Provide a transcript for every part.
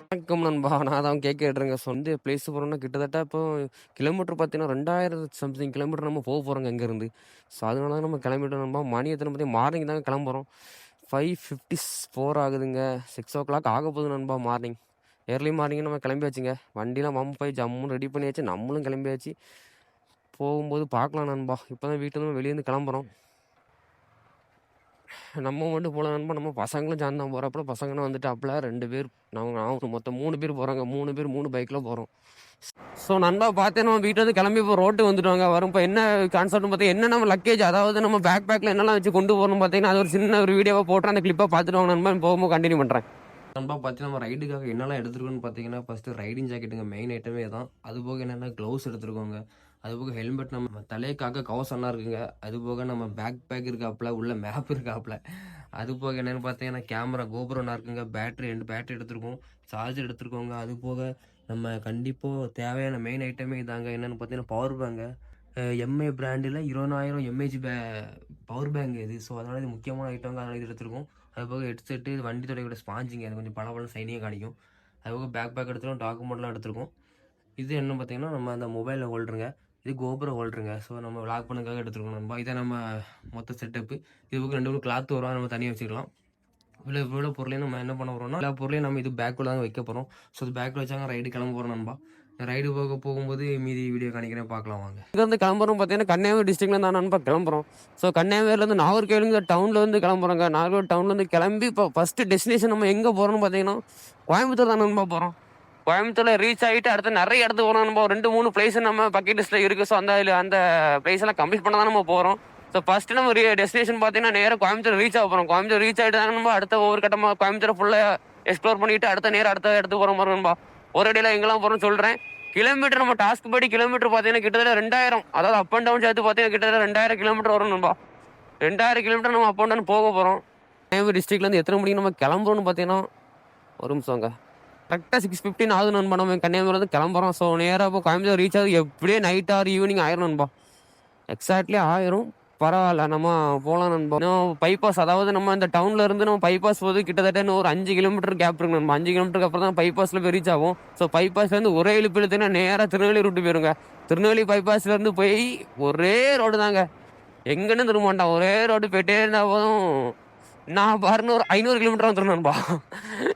வணக்கம் நண்பா. நான் தான் கேட்குறேங்க. சொந்த பிளேஸ் போகிறோம்னா கிட்டத்தட்ட இப்போ கிலோமீட்டர் பார்த்தீங்கன்னா 2000 சம்திங் கிலோமீட்டர் நம்ம போகிறோங்க இங்கேருந்து. ஸோ அதனால தான் நம்ம கிளம்பிட்டோம் நண்பா. மணி எத்தனை பார்த்தீங்கன்னா மார்னிங் தாங்க கிளம்புறோம். 5:54 ஆகுதுங்க. 6 ஆக போகுது நண்பா மார்னிங். ஏர்லி மார்னிங் நம்ம கிளம்பியாச்சுங்க. வண்டிலாம் மம் போய் ஜம்முன்னு ரெடி பண்ணியாச்சு. நம்மளும் கிளம்பியாச்சு. போகும்போது பார்க்கலாம் நண்பா. இப்போ தான் வீட்டிலேருந்து வெளியேருந்து கிளம்புறோம். நம்ம மட்டும் போல நண்பா. நம்ம பசங்களும் சேர்ந்து தான் போகிறப்பல பசங்களும் வந்துட்டாப்புல 2 பேர். நான் மொத்தம் 3 பேர் போகிறாங்க. 3 பேர் 3 பைக்கில் போகிறோம். ஸோ நண்பா பார்த்தேன் நம்ம வீட்டில் வந்து கிளம்பி இப்போ ரோட்டு வந்துடுவாங்க. வரும் இப்போ என்ன கான்செப்ட்னு பார்த்தீங்கன்னா என்ன நம்ம லக்கேஜ், அதாவது நம்ம பேக்கில் என்னெல்லாம் வச்சு கொண்டு போகணும் பார்த்தீங்கன்னா அது ஒரு சின்ன ஒரு வீடியோவாக போட்டு அந்த கிளிப்பாக பார்த்துட்டு வாங்க நண்பா. போகும்போது கண்டினியூ பண்ணுறேன் நண்பா. பார்த்தீங்கன்னா நம்ம ரைடுக்காக என்னெல்லாம் எடுத்துருக்கோன்னு பார்த்தீங்கன்னா ஃபஸ்ட்டு ரைடிங் ஜாக்கெட்டுங்க மெயின் ஐட்டமே தான். அதுபோக என்னென்ன க்ளவுஸ் எடுத்துருக்கோங்க. அதுபோக ஹெல்மெட், நம்ம தலைக்காக கவசம்லாம் இருக்குங்க. அதுபோக நம்ம பேக் இருக்காப்புல, உள்ள மேப் இருக்காப்புல. அதுபோக என்னென்னு பார்த்தீங்கன்னா கேமரா கோபுரம்னா இருக்குங்க. பேட்டரி 2 பேட்டரி எடுத்துருக்கோம். சார்ஜர் எடுத்துருக்கோங்க. அது போக நம்ம கண்டிப்பாக தேவையான மெயின் ஐட்டமே இதாங்க. என்னென்னு பார்த்தீங்கன்னா பவர் பேங்கு. எம்ஐ பிராண்டில் 20,000 எம்ஏஹெச் பவர் பேங்க் இது. ஸோ அதனால் இது முக்கியமான ஐட்டங்க. அதனால் இது எடுத்துருக்கோம். அதுபோக ஹெட்செட்டு, வண்டி தொடையோட ஸ்பாஞ்சிங்க, அது கொஞ்சம் பல சைனியாக காணிக்கும். அதுபோக பேக் எடுத்துருக்கோம். டாக்குமெண்ட்லாம் எடுத்துருக்கோம். இது என்ன பார்த்தீங்கன்னா நம்ம அந்த மொபைலில் ஹோல்டருங்க. இது கோபுர ஹோல்டருங்க. ஸோ நம்ம விளாக் பண்ணதுக்காக எடுத்துருக்கோம் நண்பா. இதை நம்ம மொத்த செட்டப்பு. இது பக்கம் 2 கிளாத் வரும், நம்ம தனியாக வச்சுக்கலாம். இவ்வளோ பொருளையும் நம்ம என்ன பண்ண போகிறோம்னா எல்லா பொருளையும் நம்ம இது பேக்குள்ள தான் வைக்க போகிறோம். ஸோ அது பேக்கில் வச்சாங்க ரைடு கிளம்ப போகிறோம் நண்பா. ரைடு போகும்போது மீதி வீடியோ காணிக்கிறேன், பார்க்கலாம் வாங்க. இங்கேருந்து கிளம்புறோம் பார்த்தீங்கன்னா கன்னியாகுமரி டிஸ்ட்ரிக்ட்ல தான் நண்பா கிளம்புறோம். ஸோ கன்னியாகுமரியிலேருந்து நாகர்கோவிலுங்க டவுன்லேருந்து கிளம்புறோங்க. நாகர்கோவில் டவுன்லேருந்து கிளம்பி இப்போ ஃபஸ்ட்டு டெஸ்டினேஷன் நம்ம எங்கே போகிறோம்னு பார்த்தீங்கன்னா கோயம்புத்தூர் தான் நண்பா போகிறோம். கோயம்புத்தூரில் ரீச் ஆகிட்டு அடுத்து நிறைய இடத்துக்கு போகிறோம். நம்ம 2-3 பிளேஸ் நம்ம பக்கெட் லிஸ்ட்டில் இருக்குது. ஸோ அந்த பிளேஸ் எல்லாம் கம்ப்ளீட் பண்ண தான் நம்ம போகிறோம். ஸோ ஃபஸ்ட்டு நம்ம டெஸ்டினேஷன் பார்த்தீங்கன்னா நேராக கோயம்புத்தூர் ரீச் ஆக போகிறோம். கோயம்புத்தூர் ரீச் ஆகிட்டு தான் நம்ம அடுத்த ஒவ்வொரு கட்டமாக கோயம்புத்தூரை ஃபுல்லாக எக்ஸ்ப்ளோர் பண்ணிவிட்டு அடுத்த இடத்துக்கு போகிற மாதிரி நண்பா. ஒரு அடியில் எங்கெல்லாம் போகிறோம்னு சொல்கிறேன். கிலோமீட்டர் நம்ம டாஸ்க் படி கிலோமீட்டர் பார்த்தீங்கன்னா கிட்டத்தட்ட 2000, அதாவது அப் அண்ட் டவுன் சேர்த்து பார்த்தீங்கன்னா கிட்டத்தட்ட 2000 கிலோமீட்டர் வரும் நண்பா. 2000 கிலோமீட்டர் நம்ம அப் அண்ட் டவுன் போக போகிறோம். கோயம்புத்தூர் டிஸ்ட்ரிக்ட்லேருந்து எத்தனை மணிக்கு நம்ம கிளம்புறோம்னு பார்த்தீங்கன்னா ஒரு நிமிஷங்க, கரெக்டாக 6:15 ஆகுது நண்பா. நம்ம கன்னியாகுமரிலேருந்து கிளம்புறோம். ஸோ நேராக இப்போ கோயம்புத்தூர் ரீச் ஆகுது எப்படியே நைட் ஆர் ஈவினிங் ஆயிரும் நண்பா. எக்ஸாக்ட்லி ஆயிரும். பரவாயில்ல, நம்ம போகலாம் நண்பா. இன்னும் பைபாஸ், அதாவது நம்ம இந்த டவுனில் இருந்து நம்ம பைபாஸ் போது கிட்டத்தட்ட இன்னும் ஒரு 5 கிலோமீட்டர் கேப் இருக்கு நண்பா. 5 கிலோமீட்டருக்கு அப்புறம் தான் பைபாஸில் போய் ரீச் ஆகும். ஸோ பைபாஸ்லேருந்து ஒரே இழுப்பு இழுத்துனா நேராக திருநெல்வேலி ரூட்டு போயிருங்க. திருநெல்வேலி பைபாஸ்லேருந்து போய் ஒரே ரோடு தாங்க, எங்கன்னு திரும்ப மாட்டான். ஒரே ரோடு போயிட்டே இருந்தால் போதும். நான் பாருன்னு ஒரு 500 கிலோமீட்டர் வந்துடும் நண்பா.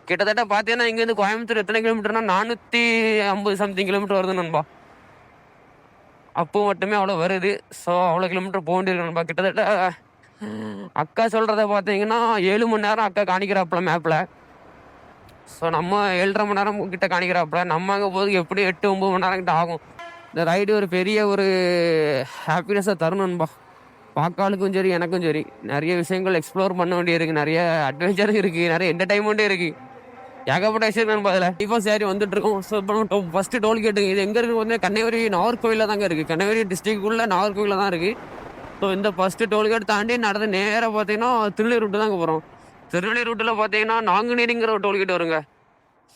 கிட்டத்தட்ட பார்த்தீங்கன்னா இங்கேருந்து கோயம்புத்தூர் எத்தனை கிலோமீட்டர்னா 450 சம்திங் கிலோமீட்டர் வருது நண்பா. அப்போ மட்டுமே அவ்வளோ வருது. ஸோ அவ்வளோ கிலோமீட்டர் போக வேண்டியிருக்கு நண்பா. கிட்டத்தட்ட அக்கா சொல்கிறத பார்த்தீங்கன்னா 7 மணி நேரம் அக்கா காணிக்கிறாப்புல மேப்பில். ஸோ நம்ம 7.5 மணி நேரம் கிட்ட காணிக்கிறாப்புல. நம்ம அங்கே போது எப்படி 8-9 மணி நேரம் கிட்ட ஆகும். இந்த ரைடு ஒரு பெரிய ஒரு ஹாப்பினஸாக தரும் நண்பா. பார்க்காளுக்கும் சரி எனக்கும் சரி நிறைய விஷயங்கள் எக்ஸ்ப்ளோர் பண்ண வேண்டியிருக்கு. நிறைய அட்வென்ச்சரும் இருக்குது, நிறைய என்டர்டைன்மெண்ட்டும் இருக்குது, ஏகப்பட்ட விஷயம் நண்பா. அதில் இப்போ சரி வந்துட்டு இருக்கோம். ஸோ இப்போ நம்ம ஃபஸ்ட்டு டோல்கேட்டு இது எங்கே இருக்குது வந்து கன்னியாகுமரி நாகர்கோவிலில் தாங்க இருக்குது. கன்னியாகுமரி டிஸ்ட்ரிக்டுக்குள்ளே நாகர்கோவிலில் தான் இருக்குது. ஸோ இந்த ஃபஸ்ட்டு டோல்கேட் தாண்டி நடந்து நேராக பார்த்தீங்கன்னா திருநெல்வேலி ரூட்டு தாங்க போகிறோம். திருநெல்வேலி ரூட்டில் பார்த்தீங்கன்னா நாங்குநேரிங்கிற ஒரு டோல்கேட் வருங்க.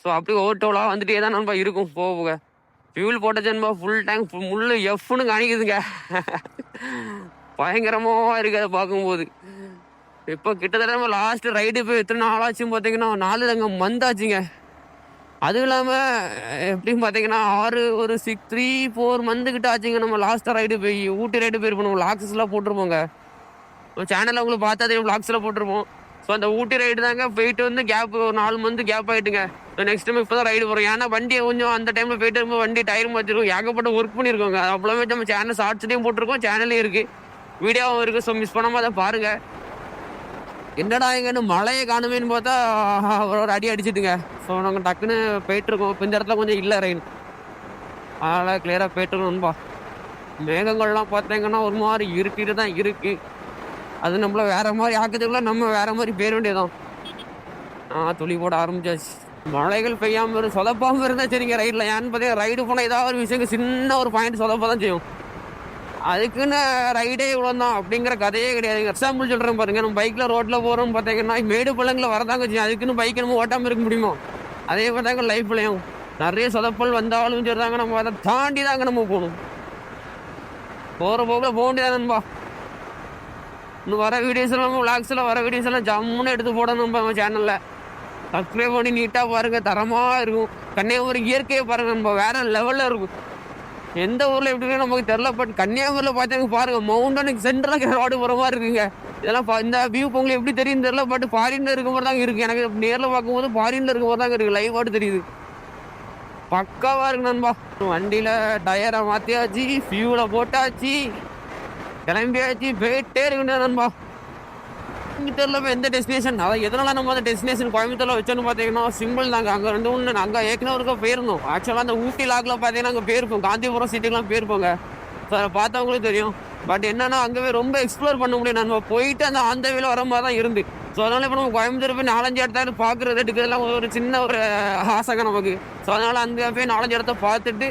ஸோ அப்படி ஒவ்வொரு டோலாக வந்துட்டே தான் நண்பா இருக்கும் போக. ஃபியூல் போட்ட நண்பா ஃபுல் டேங்க் முள்ளு எஃப்னு காணிக்குதுங்க. பயங்கரமாக இருக்குது அதை பார்க்கும்போது. இப்போ கிட்டத்தட்ட நம்ம லாஸ்ட்டு ரைடு போய் எத்தனை நாள் ஆச்சுன்னு பார்த்தீங்கன்னா 4 மந்தாச்சுங்க. அதுவும் இல்லாமல் எப்படின்னு பார்த்தீங்கன்னா 3-4 மந்த்துக்கிட்ட ஆச்சுங்க. நம்ம லாஸ்ட்டாக ரைடு போய் ஊட்டி ரைடு போயிருப்போம். லாக்ஸஸ்லாம் போட்டிருப்போங்க சேனலில், உங்களுக்கு பார்த்தா லாக்ஸ்லாம் போட்டிருப்போம். ஸோ அந்த ஊட்டி ரைடு தாங்க போயிட்டு வந்து கேப் ஒரு 4 மந்த்து கேப் ஆகிட்டுங்க. ஸோ நெக்ஸ்ட் டைம் இப்போ தான் ரைடு போகிறோம். ஏன்னா வண்டியை கொஞ்சம் அந்த டைமில் போயிட்டு இருக்கும்போது வண்டி டயர் மாற்றிருக்கோம், ஏகப்பட்ட ஒர்க் பண்ணியிருக்கோங்க. அவ்வளோவே நம்ம சேனல் ஷார்ட்ஸ்லேயும் போட்டிருக்கோம், சேனல்லையும் இருக்குது, வீடியோவும் இருக்குது. ஸோ மிஸ் பண்ணாமல் அதை பாருங்கள். என்னடா எங்கன்னு மழையை காணுமேன்னு பார்த்தா ஒரு அடி அடிச்சுட்டுங்க. ஸோ நாங்கள் டக்குன்னு போயிட்டுருக்கோம். இப்போ இந்த இடத்துல கொஞ்சம் இல்லை ரெயின், அதனால் கிளியராக போயிட்டுருக்கோம்பா. மேகங்கள்லாம் பார்த்தீங்கன்னா ஒரு மாதிரி இருட்டிட்டு தான் இருக்குது. அது நம்மள வேறு மாதிரி ஆக்குறதுக்குள்ள நம்ம வேறு மாதிரி போயிட வேண்டியதான். துளி போட ஆரம்பிச்சாச்சு. மழைகள் பெய்யாமல் இருந்து சொதப்பாமல் இருந்தால் சரிங்க ரைடில். ஏன்னு பார்த்தீங்கன்னா ரைடு போனால் ஏதாவது ஒரு விஷயம் சின்ன ஒரு பாயிண்ட் சொதப்ப தான் செய்யும். அதுக்குன்னு ரைடே இவ்வளோ தான் அப்படிங்கிற கதையே கிடையாதுங்க. எக்ஸாம்பிள் சொல்கிறேன் பாருங்க, நம்ம பைக்கில் ரோட்டில் போகிறோம்னு பார்த்தீங்கன்னா மேடு பள்ளங்களை வரதாங்க செய்யும். அதுக்குன்னு பைக்கை நம்ம ஓட்டாமல் இருக்க முடியுமோ? அதே மாதிரி தாங்க லைஃப்லையும் நிறைய சொதப்பல் வந்தாலும் சொல்கிறாங்க, நம்ம அதை தாண்டி தாங்க நம்ம போகணும். போகிற போக்கில் போக வேண்டியதான் நண்பா. இன்னும் வர வீடியோஸ் எல்லாம் விளாக்ஸில் வர வீடியோஸ் எல்லாம் ஜம்முன்னு எடுத்து போடணும் நம்ம சேனலில். சப்ஸ்கிரைப் பண்ணி நீட்டாக பாருங்கள், தரமாக இருக்கும். கன்னியாகுமரி இயற்கையை பாருங்கள், நம்ம வேறு லெவலில் இருக்கும். எந்த ஊரில் எப்படின்னு நமக்கு தெரில, பட் கன்னியாகுமரியில் பார்த்தீங்க பாருங்கள், மவுண்டனுக்கு சென்டராக ரோடு போகிற மாதிரி இருக்குங்க. இதெல்லாம் இந்த வியூ உங்களுக்கு எப்படி தெரியும் தெரியல, பட் ஃபாரின்ல இருக்க மாதிரி தாங்க இருக்குது. எனக்கு நேரில் பார்க்கும்போது ஃபாரின்ல இருக்க மாதிரி தாங்க இருக்குது, லைவ் ஆட்டு தெரியுது. பக்காவாக இருக்கு நண்பா. வண்டியில் டயரை மாற்றியாச்சு, ஃபியூலை போட்டாச்சு, கிளம்பியாச்சு, போயிட்டே இருக்குண்ணா நண்பா. கோயம்புத்தூர்ல எந்த டெஸ்டினேஷன், அதாவது எதனால நம்ம அந்த டெஸ்டினேஷன் கோயம்புத்தூர்ல வச்சோன்னு பார்த்தீங்கன்னா சிம்பிள் தாங்க. அங்கே 2 நாங்கள் ஏற்கனவே இருக்க போயிருந்தோம். ஆக்சுவலாக அந்த ஊட்டி லாக்ல பார்த்தீங்கன்னா அங்கே போயிருப்போம், காந்திபுரம் சிட்டிக்கெலாம் போயிருப்போங்க. ஸோ அதை பார்த்தவங்களும் தெரியும். பட் என்னன்னா அங்கே ரொம்ப எக்ஸ்ப்ளோர் பண்ண முடியும். நம்ம போயிட்டு அந்த வேலை வர மாதிரி தான் இருந்து. ஸோ அதனால இப்போ நம்ம கோயம்புத்தூர் போய் 4-5 இடத்த பார்க்குறது எடுக்கிறதுலாம் ஒரு சின்ன ஒரு ஆசைங்க நமக்கு. ஸோ அதனால அங்கே போய் 4-5 இடத்த பார்த்துட்டு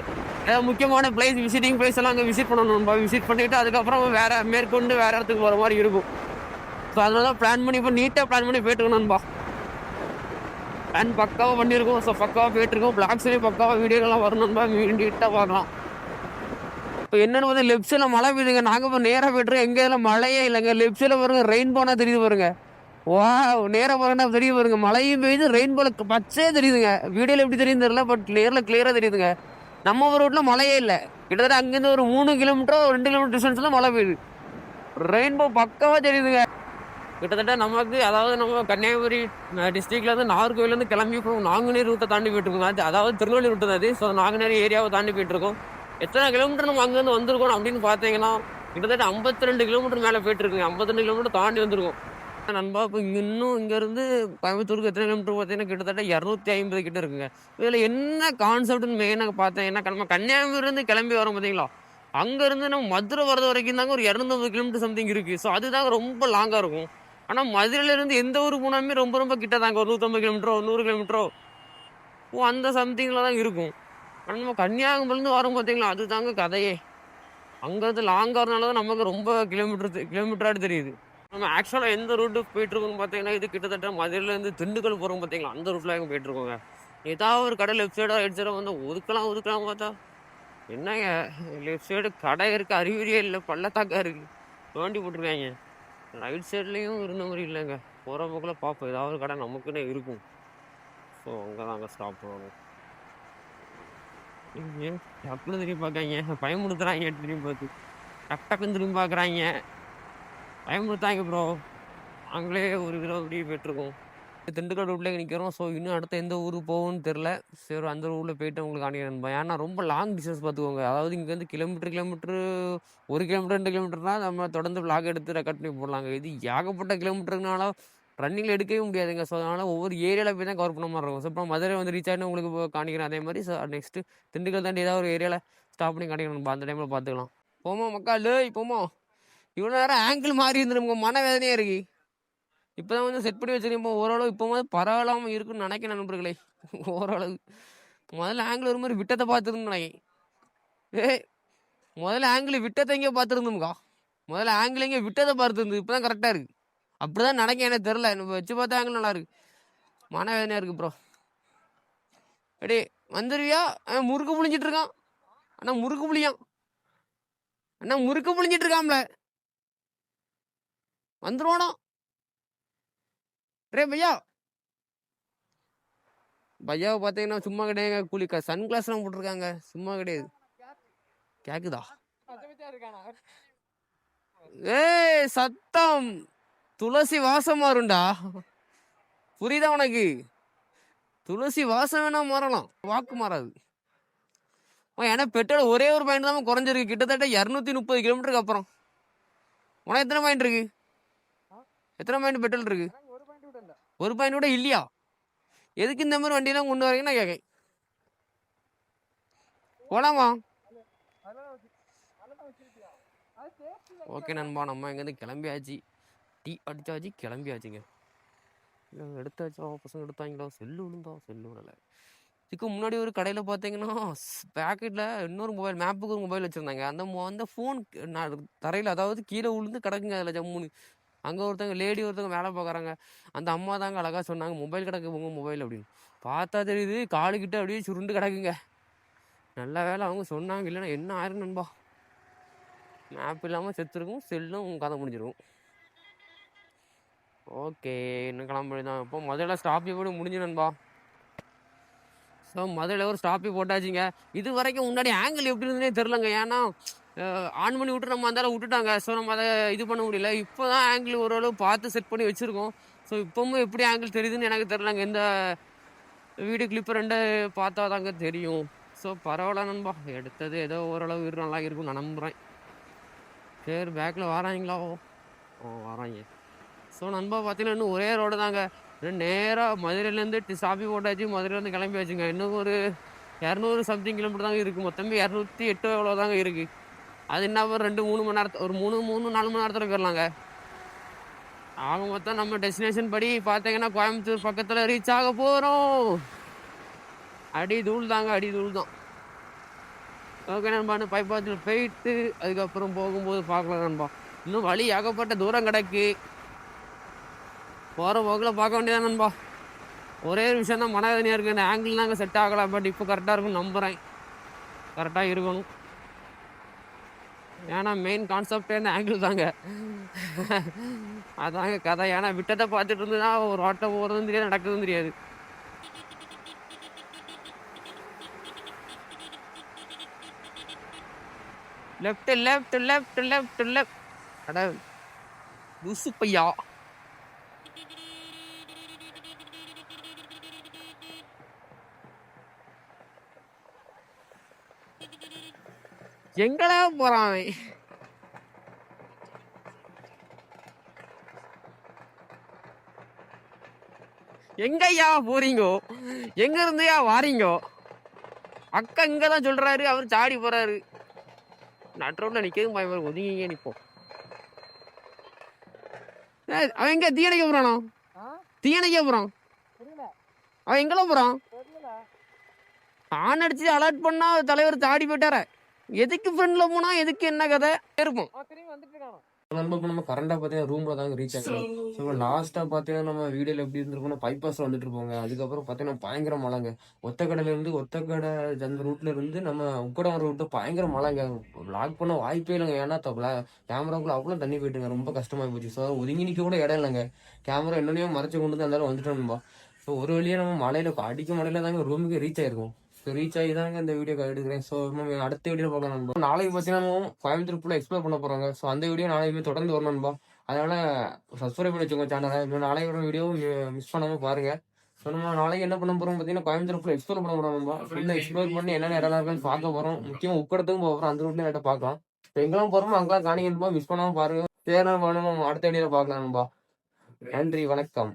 முக்கியமான பிளேஸ், விசிட்டிங் பிளேஸ் எல்லாம் அங்கே விசிட் பண்ணணும். நம்ம விசிட் பண்ணிட்டு அதுக்கப்புறம் மேற்கொண்டு வேற இடத்துக்கு போகிற மாதிரி இருக்கும். ஸோ அதனால தான் பிளான் பண்ணி இப்போ நீட்டாக பிளான் பண்ணி போயிட்டுருக்கோம் நண்பா. பிளான் பக்காவாக பண்ணியிருக்கோம். ஸோ பக்காவாக போயிட்டுருக்கோம். பிளாக்ஸ்லேயும் பக்காவாக வீடியோலாம் வரும் நண்பா, நீட்டாக பார்க்கலாம். இப்போ என்னென்னு வந்து லெஃப்ட் சைடில் மழை பெய்யுதுங்க. நாங்கள் இப்போ நேராக போய்ட்டுருக்கோம். எங்கே இதில் மழையே இல்லைங்க. லெஃப்ட் சைடில் பாருங்க, ரெயின்போனா தெரியுது பாருங்க. வா, நேராக பாருங்கன்னா தெரியுது பாருங்க, மழையும் பெய்யுது, ரெயின்போல பச்சையே தெரியுதுங்க. வீடியோவில் எப்படி தெரியுது தெரியல, பட் நேரில் கிளியராக தெரியுதுங்க. நம்ம ஒரு ரோட்டில் மழையே இல்லை. கிட்டத்தட்ட அங்கேருந்து ஒரு 3 கிலோமீட்டரோ 2 கிலோமீட்டர் டிஸ்டன்ஸில் மழை பெய்யுது. ரெயின்போ பக்காவாக தெரியுதுங்க. கிட்டத்தட்ட நமக்கு, அதாவது நம்ம கன்னியாகுமரி டிஸ்ட்ரிக்ட்லேருந்து நாகர்கோவிலேருந்து கிளம்பி போகும் நாங்குநேரி ரூட்டை தாண்டி போயிட்டுருக்கோம். அதாவது திருநெல்வேலி ரூட்டு தான் அது. ஸோ நாங்குநேரி ஏரியாவை தாண்டி போயிட்டுருக்கோம். எத்தனை கிலோமீட்டர் நம்ம அங்கேருந்து வந்திருக்கோம் அப்படின்னு பார்த்தீங்கன்னா கிட்டத்தட்ட 52 கிலோமீட்டர் மேலே போயிட்டுருக்குங்க. 52 கிலோமீட்டர் தாண்டி வந்திருக்கோம் நண்பா. இப்போ இன்னும் இங்கேருந்து கோயம்புத்தூருக்கு எத்தனை கிலோமீட்டர் பார்த்தீங்கன்னா கிட்டத்தட்ட 250 கிட்ட இருக்குங்க. இதில் என்ன கான்செப்ட்னு மெயினாக பார்த்தீங்கன்னா, நம்ம கன்னியாகுமரிலேருந்து கிளம்பி வரோம் பார்த்தீங்களா, அங்கேருந்து நம்ம மதுரை வரது வரைக்கும் தாங்க ஒரு 250 கிலோமீட்டர் சம்திங் இருக்குது. ஸோ அதுதாங்க ரொம்ப லாங்காக இருக்கும். ஆனால் மதுரையிலேருந்து எந்த ஊருக்கு போனாலுமே ரொம்ப ரொம்ப கிட்ட தாங்க, ஒரு 150 கிலோமீட்டரோ 100 கிலோமீட்டரோ அந்த சம்திங்கில் தான் இருக்கும். ஆனால் நம்ம கன்னியாகுமரிலேருந்து வரோம் பார்த்தீங்களா, அது தாங்க கதையே. அங்கேருந்து லாங்காகிறதுனால தான் நமக்கு ரொம்ப கிலோமீட்டராக தெரியுது. நம்ம ஆக்சுவலாக எந்த ரூட்டு போயிட்டுருக்கோன்னு பார்த்தீங்கன்னா, இது கிட்டத்தட்ட மதுரையிலேருந்து திண்டுக்கல் போகிறோம் பார்த்தீங்களா, அந்த ரூட்டில் எங்கே போயிட்டுருக்கோங்க. ஏதாவது ஒரு கடை லெஃப்ட் சைடோ ரைட் சைடோ வந்து ஒதுக்கலாம் பார்த்தா என்னங்க, லெஃப்ட் சைடு கடை இருக்குது, அறிகுறியே இல்லை, பள்ளத்தாக்கா இருக்குது, தோண்டி போட்டிருக்காங்க. ரைட் சைட்லேயும் இருந்த மாதிரி இல்லைங்க. போகிற போக்கில் பார்ப்போம், ஏதாவது கடை நமக்குன்னே இருக்கும். ஸோ அங்கே தாங்க ஸ்டாப் பண்ணணும். டக்குன்னு திரும்பி பார்க்காங்க, பயமுறுத்துறாங்க. திரும்பி பார்த்து டக்குன்னு திரும்பி பார்க்குறாங்க, பயமுறுத்தாங்க ப்ரோ. நாங்களே ஒரு விதம் அப்படியே போயிட்டுருக்கோம். திண்டுக்கல் ரூட்லேயே நிற்கிறோம். ஸோ இன்னும் அடுத்த எந்த ஊருக்கு போகும்னு தெரில. சரி, அந்த ஊரில் போயிட்டு உங்களுக்கு காணிக்கிறேன். ஏன்னா ரொம்ப லாங் டிஸ்டன்ஸ் பார்த்துக்கோங்க. அதாவது இங்கேருந்து கிலோமீட்டர் 1 கிலோமீட்டர் 2 கிலோமீட்டர்னால் நம்ம தொடர்ந்து விளாக் எடுத்து ரெக்கார்ட் பண்ணி போடலாங்க. இது ஏகப்பட்ட கிலோமீட்டருனால ரன்னிங்கில் எடுக்கவே முடியாதுங்க. ஸோ அதனால் ஒவ்வொரு ஏரியாவில் போய் தான் கவர் பண்ண மாதிரி இருக்கும். ஸோ இப்போ மதுரை வந்து ரீச் ஆகிட்டு உங்களுக்கு காணிக்கிறேன். அதே மாதிரி ஸோ நெக்ஸ்ட்டு திண்டுக்கல் தாண்டி ஏதாவது ஒரு ஏரியாவில் ஸ்டாப் பண்ணி காணிக்கணும். அந்த டைமில் பார்த்துக்கலாம். போமா மக்கள், போமா. இவ்வளோ நேரம் ஆங்கிள் மாறி இருந்துருங்க, மனவேதனையாக இருக்குது. இப்போ தான் வந்து செட் பண்ணி வச்சுருக்கேன். ஓரளவு இப்போ வந்து பரவாயில்லாமல் இருக்குன்னு நினைக்கிறேன் நண்பர்களே. ஓரளவு முதல்ல ஆங்கிள் ஒரு மாதிரி விட்டத்தை பார்த்துருந்தேன். முதல்ல ஆங்கிள் விட்டத்தை எங்கேயோ பார்த்துருந்தோம்க்கா. முதல்ல ஆங்கிள் எங்கேயோ விட்டதை பார்த்துருந்து. இப்போ தான் கரெக்டாக இருக்குது. அப்படி தான் நினைக்க, எனக்கு தெரில. இப்போ வச்சு பார்த்தா ஆங்கிள் நல்லா இருக்கு. மனவேதனையாக இருக்குது ப்ரோ. எடே வந்துருவியா? முறுக்கு புளிஞ்சிட்டு இருக்கான் அண்ணா, முறுக்கு புளியான் அண்ணா, முறுக்கு புளிஞ்சிட்டு இருக்காம்ல, வந்துருவானா? ரே பையா, பையாவை பார்த்தீங்கன்னா சும்மா கிடையாது, கூலி சன் கிளாஸ்லாம் போட்டிருக்காங்க, சும்மா கிடையாது. கேக்குதா? ஏய் சத்தம், துளசி வாசம் மாறும்டா, புரியுதா உனக்கு? துளசி வாசம் வேணா மாறலாம், வாக்கு மாறாது. ஏன்னா பெட்ரோல் ஒரே ஒரு பாயிண்ட் தான் குறைஞ்சிருக்கு, கிட்டத்தட்ட 230 கிலோமீட்டருக்கு அப்புறம். உனக்கு எத்தனை பாயிண்ட் இருக்கு? எத்தனை பாயிண்ட் பெட்ரோல் இருக்கு? ஒரு பாயிண்ட் கூட இல்லையா? எதுக்கு இந்த மாதிரி வண்டியெல்லாம் கொண்டு வரீங்கன்னா கேட்க போலாமா? ஓகே நண்பா, நம்ம இங்கேருந்து கிளம்பியாச்சு. டீ அடிச்சாச்சு, கிளம்பியாச்சுங்க. எடுத்தாச்சா, பசங்க எடுத்தாங்களா? செல்லு விழுந்தா? செல்லு விடலை. இதுக்கு முன்னாடி ஒரு கடையில் பார்த்தீங்கன்னா பேக்கெட்டில் இன்னொரு மொபைல், மேப்புக்கு ஒரு மொபைல் வச்சுருந்தாங்க. அந்த ஃபோன் தரையில், அதாவது கீழே விழுந்து கிடக்குங்க. அதில் ஜம்முன்னு அங்கே ஒருத்தவங்க லேடி ஒருத்தவங்க வேலை பார்க்குறாங்க. அந்த அம்மா தாங்க அழகாக சொன்னாங்க, மொபைல் கிடக்கு உங்க மொபைல் அப்படின்னு. பார்த்தா தெரியுது காலுக்கிட்ட அப்படியே சுருண்டு கிடக்குங்க. நல்ல வேலை அவங்க சொன்னாங்க, இல்லைன்னா என்ன ஆயிரும் நண்பா. மேப் இல்லாமல் செத்துருக்கும், செல்லும் கதை முடிஞ்சிருக்கும். ஓகே, இன்னும் கிளம்ப தான். இப்போ முதல்ல ஸ்டாப்பி போட்டு முடிஞ்சு நண்பா. ஸோ முதல்ல ஒரு ஸ்டாப்பி போட்டாச்சுங்க. இது வரைக்கும் முன்னாடி ஆங்கிள் எப்படி இருந்ததுனே தெரிலங்க. ஏன்னா ஆன் பண்ணி விட்டு நம்ம அந்தால விட்டுட்டாங்க. ஸோ நம்ம அதை இது பண்ண முடியல. இப்போ தான் ஆங்கிள் ஓரளவு பார்த்து செட் பண்ணி வச்சுருக்கோம். ஸோ இப்போவும் எப்படி ஆங்கிள் தெரியுதுன்னு எனக்கு தெரிலங்க. இந்த வீடியோ கிளிப்பு ரெண்டு பார்த்தா தாங்க தெரியும். ஸோ பரவாயில்ல நண்பா, எடுத்தது ஏதோ ஓரளவு நல்லா இருக்கும் நான் நம்புகிறேன். சரி, பேக்கில் வராங்களா? ஓ, வராங்க. ஸோ நண்பா பார்த்தீங்கன்னா இன்னும் ஒரே ரோடு தாங்க. நேராக மதுரையிலேருந்து ஸ்டாப்பி போட்டாச்சு. மதுரையிலேருந்து கிளம்பி வச்சுங்க. இன்னும் ஒரு 200 சம்திங் கிலோமீட்டர் தாங்க இருக்குது. மொத்தமே 208 எவ்வளோ தாங்க இருக்குது. அது என்ன ஒரு 2-3 மணி நேரத்தில், ஒரு 3-4 மணி நேரத்தில் போயிடலாங்க. ஆக மொத்தம் நம்ம டெஸ்டினேஷன் படி பார்த்தீங்கன்னா கோயம்புத்தூர் பக்கத்தில் ரீச் ஆக போகிறோம். அடி தூள் தாங்க, அடி தூள் தான். ஓகே நண்பா, பைபாத்தில் போயிட்டு அதுக்கப்புறம் போகும்போது பார்க்கலாம் நண்பா. இன்னும் வழி ஏகப்பட்ட தூரம் கிடக்கு. போகிற போக்கில் பார்க்க வேண்டியதான் நண்பா. ஒரே ஒரு விஷயம் தான் மனவேதனையாக இருக்குது. இந்த ஆங்கிள் தாங்க செட் ஆகலை. பட் இப்போ கரெக்டாக இருக்கும்னு நம்புகிறேன். கரெக்டாக இருக்கணும். ஏன்னா மெயின் கான்செப்டே இந்த ஆங்கிள் தாங்க. அதாங்க கதை. ஏன்னா விட்டத்தை பார்த்துட்டு இருந்துன்னா ஒரு ஆட்டம் போகிறதும் தெரியாது, நடக்கிறதும் தெரியாது. Left left left left left. அட லூசு பையா. எங்கடா போறான் அவன்? எங்கய்யா போறீங்கோ? எங்க இருந்தையா வாரீங்கோ? அக்கா இங்க தான் சொல்றாரு, அவர் சாடி போறாரு. நட்ரோட்ல நிக்கவும் பயமா, ஒதுங்கிங்க நிப்போம். அவன் எங்க தீயணைக்க போறானோ? தீயணைக்க போறான். அவன் எங்கெல்லாம் போறான்? ஆன் அடிச்சு அலர்ட் பண்ணா தலைவர் தாடி போயிட்டார. எதுக்கு ஃப்ரெண்ட்ல போனா, எதுக்கு என்ன கதை இருப்போம். நண்பா இப்போ நம்ம கரண்டாக பார்த்தீங்கன்னா ரூமில் தாங்க ரீச் ஆகிறோம். ஸோ லாஸ்ட்டாக பார்த்தீங்கன்னா நம்ம வீடியோவில் எப்படி இருந்திருக்கோம்னா பைபாஸில் வந்துட்டு இருப்போங்க. அதுக்கப்புறம் பார்த்தீங்கன்னா பயங்கர மழைங்க. ஒத்தக்கடையிலேருந்து ஒத்தக்கடை அந்த ரூட்ல இருந்து நம்ம உக்கடம் ரூட்டு பயங்கர மழைங்க. லாக் பண்ண வாய்ப்பே இல்லைங்க. ஏன்னா கேமராக்குள்ள அவ்வளோ தண்ணி போயிட்டுங்க. ரொம்ப கஷ்டமாக போச்சு. ஸோ ஒதுங்கி நிற்க கூட இடம் இல்லைங்க. கேமரா என்னென்னையோ மறைச்சு கொண்டு வந்து இருந்தாலும் வந்துட்டோம்பா. ஸோ ஒரு வழியாக நம்ம மழையில் அடிக்க மழையில தாங்க ரூமுக்கு ரீச் ஆயிருக்கோம். ரீச் ஆகி தாங்க இந்த வீடியோ எடுக்கிறேன். ஸோ நம்ம அடுத்த வீடியோ பார்க்கலாம் நண்பா. நாளைக்கு பார்த்தீங்கன்னா கோயம்புத்தூர் ஃபுல்லாக எக்ஸ்ப்ளோர் பண்ண போகிறாங்க. ஸோ அந்த வீடியோ நாளைக்கு தொடர்ந்து வரணும் நண்பா. அதனால சப்ஸ்கிரைப் பண்ணி வச்சுக்கோங்க சேனலை. இன்னும் நாளைக்கு வர வீடியோ மிஸ் பண்ணாமல் பாருங்க. ஸோ நம்ம நாளைக்கு என்ன பண்ண போகிறோம் பார்த்தீங்கன்னா கோயம்புத்தூர் ஃபுல்லாக எக்ஸ்ப்ளோர் பண்ண போகிறோம் நண்பா. ஃபுல்லாக எக்ஸ்ப்ளோர் பண்ணி என்னென்ன இடம் இருக்குன்னு பார்க்க போகிறோம். முக்கியமாக உக்கடத்துக்கும் போகிறோம். அந்த ரூட்ல நேரம் பார்க்கலாம். இப்போ எங்கெல்லாம் போகிறோமோ அங்கெல்லாம் காணிக்கணுமா, மிஸ் பண்ணாமல் பாருங்க. தேவை அடுத்த வீடியோ பார்க்கலாம் நண்பா. நன்றி, வணக்கம்.